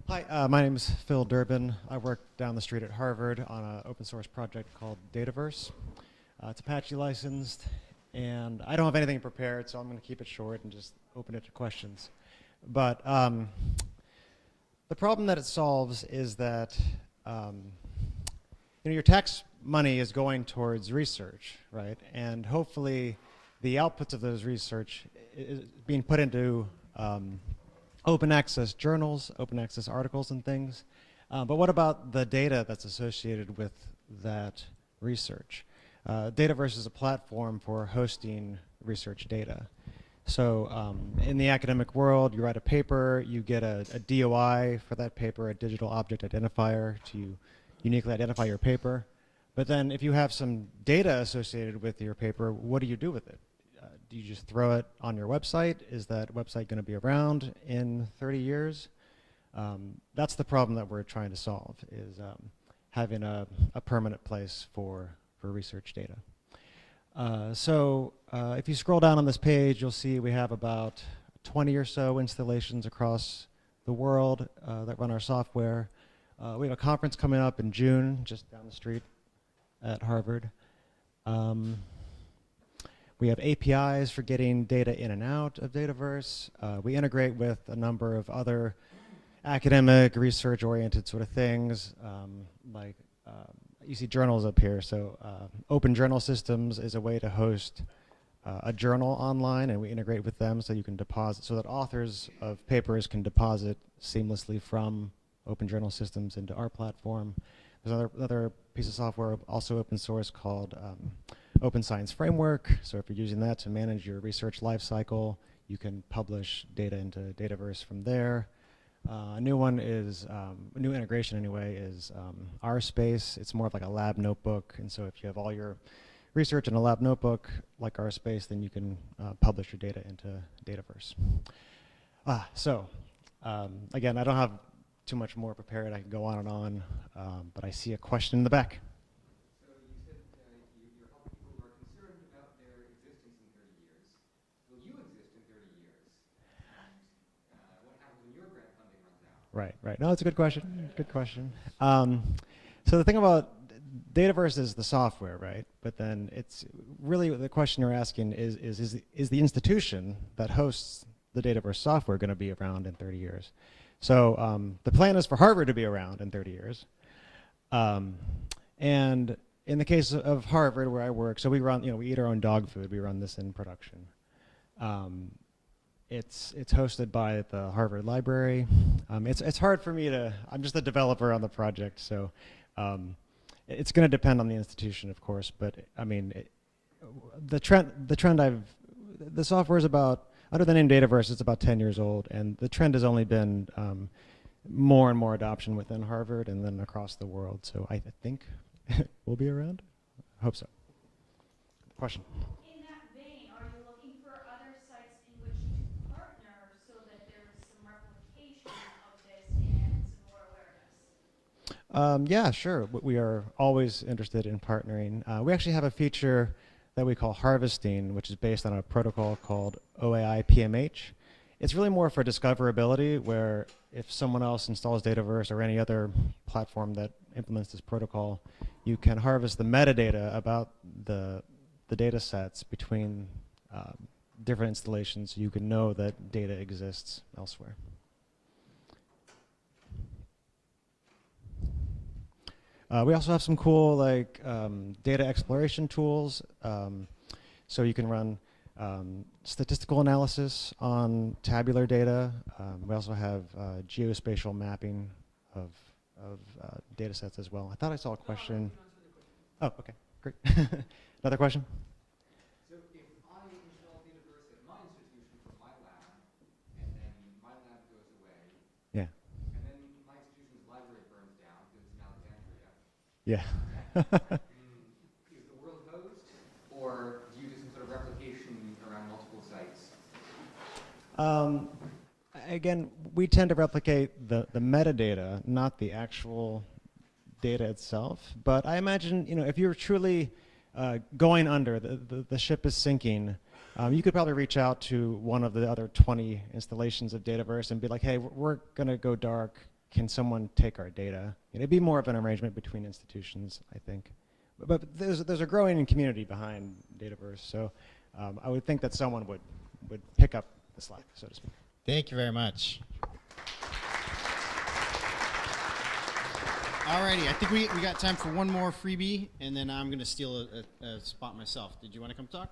Hi, my name is Phil Durbin. I work down the street at Harvard on an open source project called Dataverse. It's Apache licensed, and I don't have anything prepared, so I'm going to keep it short and just open it to questions. But the problem that it solves is that your tax money is going towards research, right? And hopefully the outputs of those research is being put into open access journals, open access articles and things. But what about the data that's associated with that research? Dataverse is a platform for hosting research data. So in the academic world, you write a paper, you get a DOI for that paper, a digital object identifier to uniquely identify your paper. But then if you have some data associated with your paper, what do you do with it? Do you just throw it on your website? Is that website going to be around in 30 years? That's the problem that we're trying to solve, is having a permanent place for research data. So if you scroll down on this page, you'll see we have about 20 or so installations across the world that run our software. We have a conference coming up in June, just down the street at Harvard. We have APIs for getting data in and out of Dataverse. We integrate with a number of other academic, research-oriented sort of things, like you see journals up here. So Open Journal Systems is a way to host a journal online, and we integrate with them so you can deposit, so that authors of papers can deposit seamlessly from Open Journal Systems into our platform. There's another piece of software, also open source, called Open Science Framework. So if you're using that to manage your research lifecycle, you can publish data into Dataverse from there. A new one is, a new integration anyway, is RSpace. It's more of like a lab notebook. And so if you have all your research in a lab notebook like RSpace, then you can publish your data into Dataverse. Again, I don't have too much more prepared. I can go on and on, but I see a question in the back. So you said you're helping people who are concerned about their existence in 30 years. Will you exist in 30 years? And what happens when your grant funding runs out? Right. No, that's a good question. Good question. So the thing about Dataverse is the software, right? But then it's really the question you're asking is the institution that hosts the Dataverse software going to be around in 30 years? So the plan is for Harvard to be around in 30 years. And in the case of Harvard, where I work, so we run, we eat our own dog food. We run this in production. It's hosted by the Harvard Library. It's hard for me to, I'm just a developer on the project, so it's going to depend on the institution, of course. But I mean, the software is about, under the name Dataverse, it's about 10 years old, and the trend has only been more and more adoption within Harvard and then across the world. So I think we'll be around. I hope so. Question? In that vein, are you looking for other sites in which to partner so that there's some replication of this and some more awareness? Yeah, sure. We are always interested in partnering. We actually have a feature that we call harvesting, which is based on a protocol called OAI-PMH. It's really more for discoverability, where if someone else installs Dataverse or any other platform that implements this protocol, you can harvest the metadata about the data sets between different installations, so you can know that data exists elsewhere. We also have some cool data exploration tools. So you can run statistical analysis on tabular data. We also have geospatial mapping of data sets as well. I thought I saw a question. Oh, okay, great. Another question? So if I install Dataverse at my institution for my lab, and then my lab goes away, Yeah. and then my institution's library burns down because it's in Alexandria, Yeah. is the world hosed, or do you do some sort of replication around multiple sites? Again, we tend to replicate the metadata, not the actual data itself. But I imagine, if you're truly going under, the ship is sinking, you could probably reach out to one of the other 20 installations of Dataverse and be like, hey, we're going to go dark. can someone take our data? It'd be more of an arrangement between institutions, I think. But there's a growing community behind Dataverse, so I would think that someone would pick up the slack, so to speak. Thank you very much. Alrighty, I think we got time for one more freebie, and then I'm going to steal a spot myself. Did you want to come talk?